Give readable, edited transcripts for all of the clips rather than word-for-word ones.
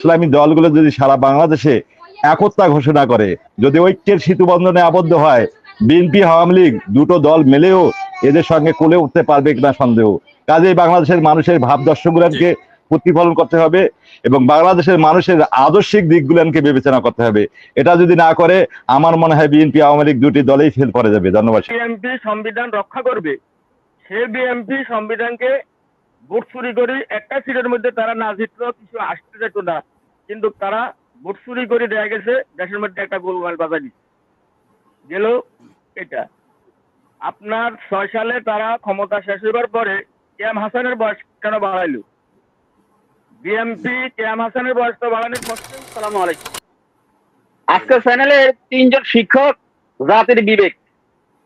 ইসলামী দলগুলো যদি সারা বাংলাদেশে একতা ঘোষণা করে, যদি ঐক্যের সেতুবন্ধনে আবদ্ধ হয়, বিএনপি আওয়ামী লীগ দুটো দল মিলেও এদের সঙ্গে কোলে উঠতে পারবে কিনা সন্দেহ। কাজেই বাংলাদেশের মানুষের ভাবদর্শগুলোকে প্রতিফলন করতে হবে এবং বাংলাদেশের মানুষের আদর্শিক দিকগুলোকে বিবেচনা করতে হবে। এটা যদি না করে আমার মনে হয় বিএনপি আওয়ামী লীগ দুটি দলেই ফেল করে যাবে। ধন্যবাদ। বিএনপি সংবিধান রক্ষা করবে, সে বিএনপি সংবিধানকে ভোট চুরি করে একটা সিটের মধ্যে তারা না জিতলেও কিছু আসতে যেত না, কিন্তু তারা ভোট চুরি করে দেখা গেছে দেশের মধ্যে একটা গোলমাল বাজার গেল। এটা আপনার 6 সালে তারা ক্ষমতা শেষ হবার পরে কেএম হাসানের বয়স কেন বাড়াইলো? বিএনপি কেএম হাসানের বয়স তো বাড়ানোর পক্ষে। আসসালামু আলাইকুম। আজকে চ্যানেলে 3 জন শিক্ষক জাতির বিবেক,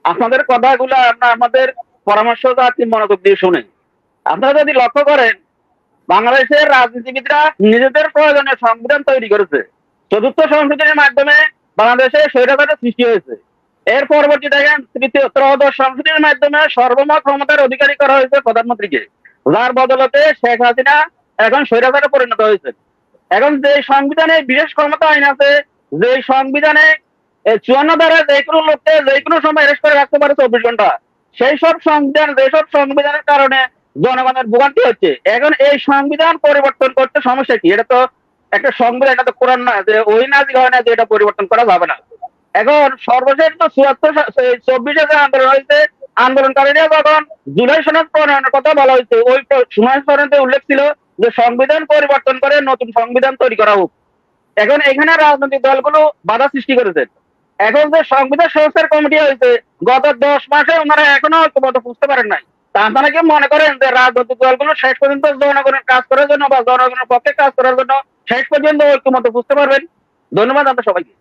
আপনাদের কথাগুলো আমাদের পরামর্শ মনোযোগ দিয়ে শুনেন। আপনারা যদি লক্ষ্য করেন, বাংলাদেশের রাজনীতিবিদরা নিজেদের প্রয়োজনে সংবিধান তৈরি করেছে। 4th সংশোধনের মাধ্যমে বাংলাদেশে স্বৈরাচারের সৃষ্টি হয়েছে। এর পরবর্তী দেখেন 13th সংশোধনের মাধ্যমে সর্বমোট ক্ষমতার অধিকারী করা হয়েছে প্রধানমন্ত্রীকে, যার বদলতে শেখ হাসিনা এখন স্বৈরাচারে পরিণত হয়েছে। এখন যে সংবিধানে বিশেষ ক্ষমতা আইন আছে, যে সংবিধানে 54 ধারা যে কোনো লোককে যে কোনো সময় অ্যারেস্ট করে রাখতে পারে 24 ঘন্টা, সেই সব সংবিধান, যেসব সংবিধানের কারণে জনগণের ভোগান্তি হচ্ছে, এখন এই সংবিধান পরিবর্তন করতে সমস্যা কি? এটা তো একটা সংবিধান, এটা তো কোরআন না যে ওই নাজিল হয় না যে এটা পরিবর্তন করা যাবে না। এখন সর্বশেষ তো 24 যে আন্দোলন হয়েছে, আন্দোলনকারীরা যখন জুলাই সনদ প্রণয়নের কথা বলা হয়েছে, ওই জুলাই সনদে উল্লেখ ছিল যে সংবিধান পরিবর্তন করে নতুন সংবিধান তৈরি করা হোক। এখন এখানে রাজনৈতিক দলগুলো বাধা সৃষ্টি করেছে। এখন যে সংবিধান সংস্কার কমিটি হয়েছে, গত 10 মাসে ওনারা এখনো ঐক্যমত বুঝতে পারেন নাই। তা আপনারা কি মনে করেন যে রাজনৈতিক দলগুলো শেষ পর্যন্ত জনগণের কাজ করার জন্য বা জনগণের পক্ষে কাজ করার জন্য শেষ পর্যন্ত ঐক্যমত বুঝতে পারবেন? ধন্যবাদ আপনাদের সবাইকে।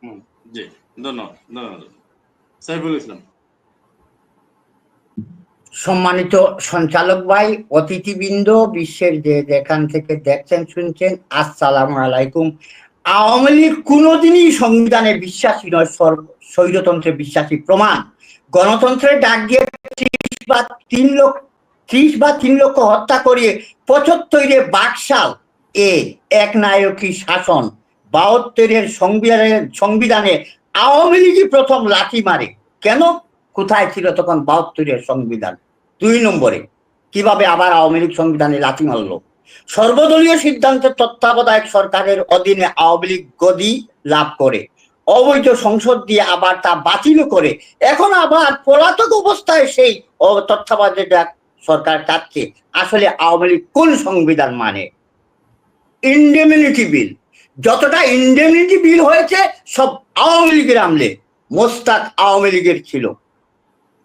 জি, ধন্যবাদ। সাইফুল ইসলাম। সম্মানিত সঞ্চালক ভাই, অতিথিবৃন্দ, বিশ্বের যে যেখান থেকে দেখছেন শুনছেন, আসসালামু আলাইকুম। আওয়ামী লীগ কোনোদিনই সংবিধানে বিশ্বাসী নয়, স্বৈরতন্ত্রে বিশ্বাসী। প্রমাণ, গণতন্ত্রের ডাক দিয়ে 30 বা 3 লক্ষ হত্যা করিয়ে 75-এ বাকশাল এক নায়কী শাসন, 72-এর সংবিধানে আওয়ামী লীগই প্রথম লাঠি মারে। কেন? কোথায় ছিল তখন 72-এর সংবিধান? 2 নম্বরে, কিভাবে আবার আওয়ামী লীগ সংবিধানে লাঠি মারলো? সর্বদলীয় সিদ্ধান্তের তত্ত্বাবধায়ক সরকারের অধীনে আওয়ামী লীগ গদি লাভ করে, অবৈধ সংসদ দিয়ে আবার তা বাতিল করে, এখন আবার পলাতক অবস্থায় সেই তত্ত্বাবধায়ক সরকার চাচ্ছে। আসলে আওয়ামী লীগ কোন সংবিধান মানে? ইন্ডেমনিটি বিল। যতটা ইন্ডেমনিটি বিল হয়েছে সব আওয়ামী লীগের আমলে। মোস্তাক আওয়ামী লীগের ছিল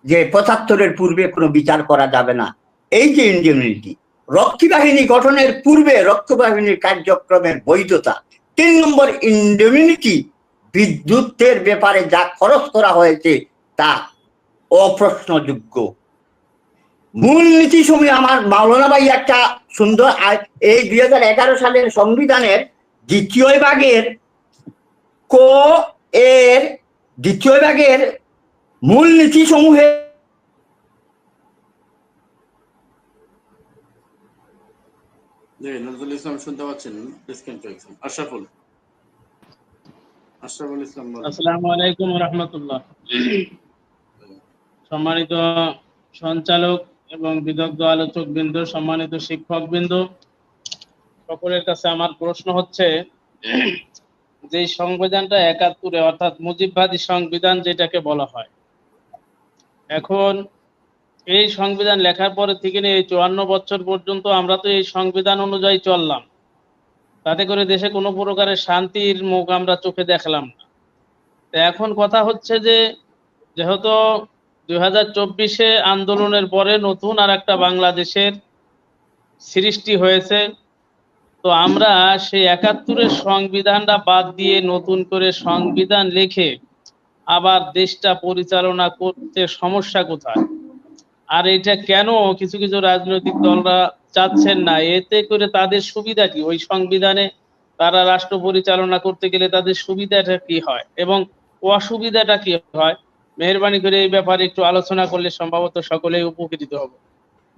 যে 75-এর পূর্বে কোনো বিচার করা যাবে না। এই যে ইন্ডেমনিটি, রক্ষী বাহিনী গঠনের পূর্বে রক্ষী বাহিনীর কার্যক্রমের বৈধতা। 3 নম্বর ইন্ডেমনিটি, বিদ্যুতের ব্যাপারে যা খরচ করা হয়েছে তা অপ্রশ্নযোগ্য। মূলনীতি সমূহ আমার মাওলানা ভাই একটা সুন্দর, এই 2011 সালের সংবিধানের 2য় ভাগের এর 2য় ভাগের মূলনীতি সমূহে নজরুল ইসলাম শুনতে পাচ্ছেন? আশরাফুল ইসলাম। আসসালামু আলাইকুম ওয়া রাহমাতুল্লাহ। সম্মানিত সঞ্চালক এবং বিদগ্ধ আলোচক বৃন্দ, সম্মানিত শিক্ষক বৃন্দ, সকলের কাছে আমার প্রশ্ন হচ্ছে, যে সংবিধানটা 71-এ অর্থাৎ মুজিববাদী সংবিধান যেটাকে বলা হয়, এখন এই সংবিধান লেখার পরে থেকে নিয়ে 54 বছর পর্যন্ত আমরা তো এই সংবিধান অনুযায়ী চললাম, তাতে করে দেশে কোনো প্রকারের শান্তির মুখ আমরা চোখে দেখলাম না। এখন কথা হচ্ছে যে যেহেতু 2024-এ আন্দোলনের পরে নতুন আর একটা বাংলাদেশের সৃষ্টি হয়েছে, তো আমরা সেই 71-এর সংবিধানটা বাদ দিয়ে নতুন করে সংবিধান লিখে আবার দেশটা পরিচালনা করতে সমস্যা কোথায়? আর এটা কেন কিছু কিছু রাজনৈতিক দলরা চাচ্ছেন না? এতে করে তাদের সুবিধা কি? ওই সংবিধানে তারা রাষ্ট্র পরিচালনা করতে গেলে তাদের সুবিধাটা কি হয় এবং অসুবিধাটা কি হয়? মেহেরবানি করে এই ব্যাপারে একটু আলোচনা করলে সম্ভবত সকলেই উপকৃত হবে।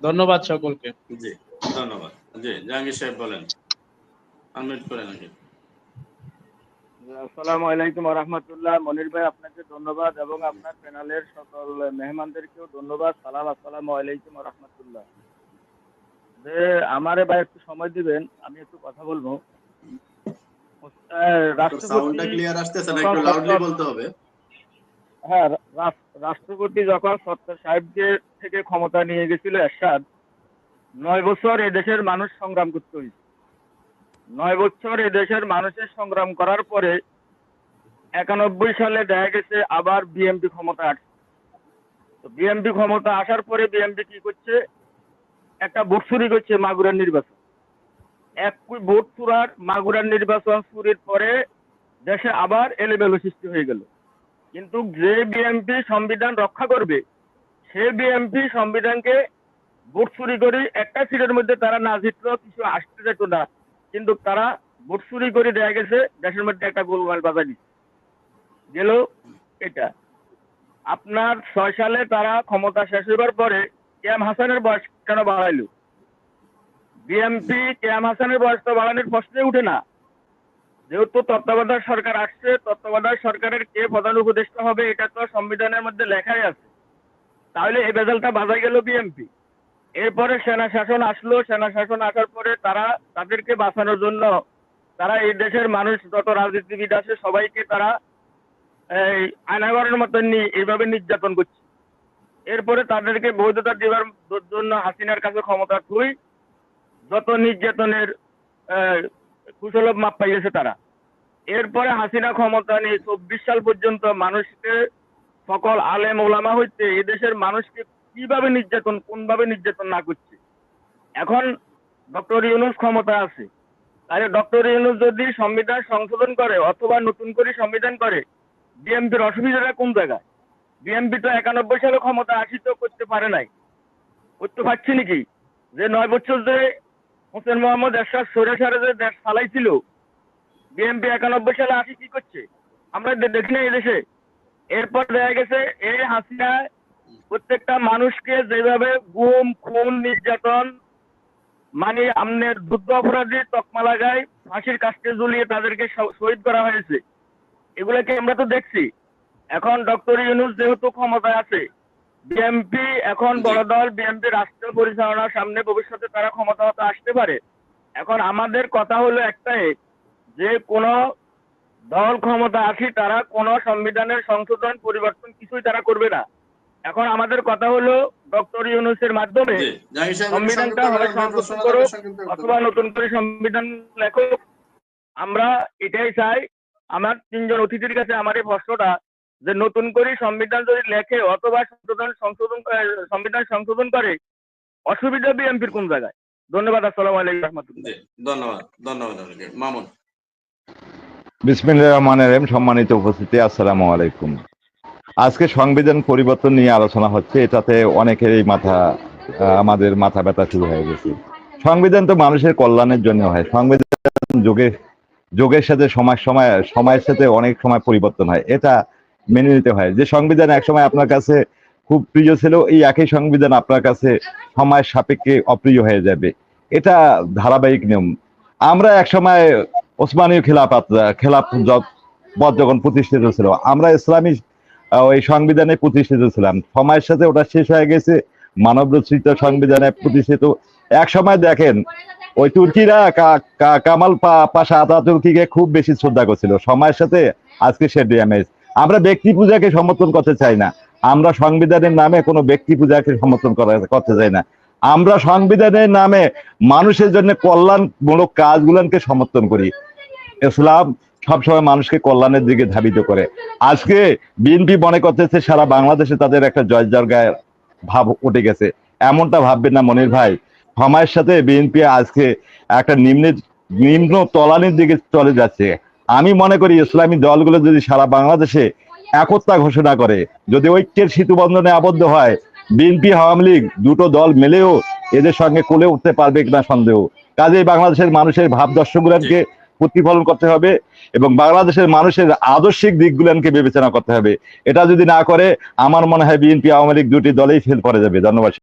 ধন্যবাদ সকলকে। জি, ধন্যবাদ। জি, জাহাঙ্গীর সাহেব বলেন। আনমিউট করে নাকি? আসসালামু আলাইকুম রহমতুল্লাহ। মনির ভাই, আপনাকে ধন্যবাদ এবং আপনার প্যানেলের সকল মেহমানদেরকেও ধন্যবাদ। সালাম, আসসালামু আলাইকুম রহমতুল্লাহ। যে আমারে ভাই একটু সময় দিবেন, আমি একটু কথা বলবো। সাউন্ডটা রাষ্ট্রপতি ক্লিয়ার আসতেছে না, যখন একটু লাউডলি সত্তর- বলতে হবে। হ্যাঁ, রাষ্ট্রপতি যখন সত্তর সাহেবকে থেকে ক্ষমতা নিয়ে গেছিল এরশাদ, 9 বছর এদেশের মানুষ সংগ্রাম করতে হয়েছে। 9 বছর এদেশের মানুষের সংগ্রাম করার পরে 91 সালে দেখা গেছে আবার বিএনপি ক্ষমতা আসছে। তো বিএনপি ক্ষমতা আসার পরে বিএনপি কি করছে, একটা ভোট চুরি করছে মাগুরার নির্বাচন। এক ভোট চুরার মাগুরার নির্বাচন চুরির পরে দেশে আবার এলোমেলো সৃষ্টি হয়ে গেল। কিন্তু যে বিএনপি সংবিধান রক্ষা করবে, সে বিএনপি সংবিধানকে ভোট চুরি করে একটা সিটের মধ্যে তারা না জিতলেও কিছু আসতে যেত না, কিন্তু তারা ভোট চুরি করে দেখা গেছে দেশের মধ্যে একটা গোলমাল বাজার দিচ্ছে গেল। এটা আপনার 6 সালে তারা ক্ষমতা শেষ হবার পরে কেএম হাসানের বয়স কেন বাড়াইলো? বিএনপি কেএম হাসানের বয়স তো বাড়ানোর প্রশ্নে উঠে না। যেহেতু তত্ত্বাবধায়ক সরকার আসছে, তত্ত্বাবধায়ক সরকারের কে প্রধান উপদেষ্টা হবে এটা তো সংবিধানের মধ্যে লেখাই আছে। তাহলে এই বেজালটা বাজাই গেল বিএনপি। এরপরে সেনা শাসন আসলো, সেনা শাসন আসার পরে তারা তাদেরকে বাঁচানোর জন্য তারা এই দেশের মানুষ যত রাজনীতিবিদ আছে সবাইকে তারা এই আয়নাঘরের মতন এইভাবে নির্যাতন করছে। এরপরে তাদেরকে বৈধতা দেওয়ার জন্য হাসিনার কাছে ক্ষমতা থুই যত নির্যাতনের কুশলভ মাপ পাইয়েছে তারা। এরপরে হাসিনা ক্ষমতা নিয়ে 24 সাল পর্যন্ত মানুষকে সকল আলেম ওলামা হইতে এদেশের মানুষকে কিভাবে নির্যাতন, কোনভাবে নির্যাতন না করছে। এখন ডক্টর ইউনূস ক্ষমতা আছে, তাহলে ডক্টর ইউনূস যদি সংবিধান সংশোধন করে অথবা নতুন করে সংবিধান করে, বিএনপির অসুবিধাটা কোন জায়গায়? বিএনপি তো 91 সালে ক্ষমতা আসিত করতে পারে নাই, করতে পারছি নাকি? যে 9 বছর ধরে হোসেন মোহাম্মদ এরশাদ সরে যে দেশ চালাইছিল, বিএনপি 91 সালে আসি কি করছে আমরা দেখি না এদেশে। এরপর দেখা গেছে এই হাসিনা প্রত্যেকটা মানুষকে যেভাবে গুম খুন নির্যাতন, মানে আমনের যুদ্ধ অপরাধী তকমা লাগায় ফাঁসির কাস্টে ঝুলিয়ে তাদেরকে শহীদ করা হয়েছে, এগুলোকে আমরা তো দেখছি। এখন ডক্টর ইউনূস যেহেতু ক্ষমতায় আছে, বিএনপি এখন বড় দল, বিএনপি রাষ্ট্র পরিচালনার সামনে ভবিষ্যতে তারা ক্ষমতা হতে আসতে পারে। এখন আমাদের কথা হলো একটাই, যে কোন দল ক্ষমতা আসি তারা কোন সংবিধানের সংশোধন পরিবর্তন কিছুই তারা করবে না। এখন আমাদের কথা হলো ডক্টর ইউনূসের মাধ্যমে জি, জাহির সাহেব, সংবিধানটা হয় সংশোধন করুক অথবা নতুন করে সংবিধান লেখক। আমরা এটাই চাই। আমার 3 জন অতিথির কাছে আমার এই প্রশ্নটা, যে নতুন করে সংবিধান যদি লেখে অথবা সংবিধান সংশোধন করে, অসুবিধা বিএনপির কোন জায়গায়? ধন্যবাদ। আসসালামু আলাইকুম রহমতুল্লাহ। জি, ধন্যবাদ ধন্যবাদ আপনাকে। মামুন। বিসমিল্লাহির রহমানির রহিম। সম্মানিত উপস্থিতি, আসসালামু আলাইকুম। আজকে সংবিধান পরিবর্তন নিয়ে আলোচনা হচ্ছে, এটাতে অনেকেরই আমাদের মাথা ব্যথা শুরু হয়ে গেছে। সংবিধান তো মানুষের কল্যাণের জন্য হয়। সংবিধান যুগের সাথে সময়ের সাথে অনেক সময় পরিবর্তন হয়, এটা মেনে নিতে হয়। যে সংবিধান একসময় আপনার কাছে খুব প্রিয় ছিল, এই একই সংবিধান আপনার কাছে সময়ের সাপেক্ষে অপ্রিয় হয়ে যাবে, এটা ধারাবাহিক নিয়ম। আমরা একসময় ওসমানীয় খেলাফত যখন প্রতিষ্ঠিত ছিল, আমরা ইসলামী ওই সংবিধানে প্রতিষ্ঠিত ছিলাম। সময়ের সাথে ওটা শেষ হয়ে গেছে, মানব রচিত সংবিধানে প্রতিষ্ঠিত। এক সময় দেখেন ওই তুর্কিরা কামাল পাশা আতাতুর্কিকে খুব বেশি শ্রদ্ধা করছিল, সময়ের সাথে আজকে সে ড্যামেজ। আমরা ব্যক্তি পূজাকে সমর্থন করতে চাই না, আমরা সংবিধানের নামে কোনো ব্যক্তি পূজাকে সমর্থন করতে চাই না। আমরা সংবিধানের নামে মানুষের জন্য কল্যাণমূলক কাজগুলোকে সমর্থন করি। ইসলাম সবসময় মানুষকে কল্যাণের দিকে ধাবিত করে। আজকে বিএনপি মনে করতেছে সারা বাংলাদেশে তাদের একটা জয়জয়গার ভাব উঠে গেছে, এমনটা ভাববেন না মনির ভাই। সময়ের সাথে বিএনপি আজকে একটা নিম্ন তলানির দিকে চলে যাচ্ছে। আমি মনে করি ইসলামী দলগুলো যদি সারা বাংলাদেশে একতা ঘোষণা করে, যদি ঐক্যের সেতু বন্ধনে আবদ্ধ হয়, বিএনপি আওয়ামী লীগ দুটো দল মিলেও এদের সঙ্গে কোলে উঠতে পারবে কিনা সন্দেহ। কাজেই বাংলাদেশের মানুষের ভাবদর্শগুলোকে প্রতিফলন করতে হবে এবং বাংলাদেশের মানুষের আদর্শিক দিকগুলোকে বিবেচনা করতে হবে। এটা যদি না করে, আমার মনে হয় বিএনপি আওয়ামী লীগ দুটি দলেই ফেল করে যাবে। ধন্যবাদ।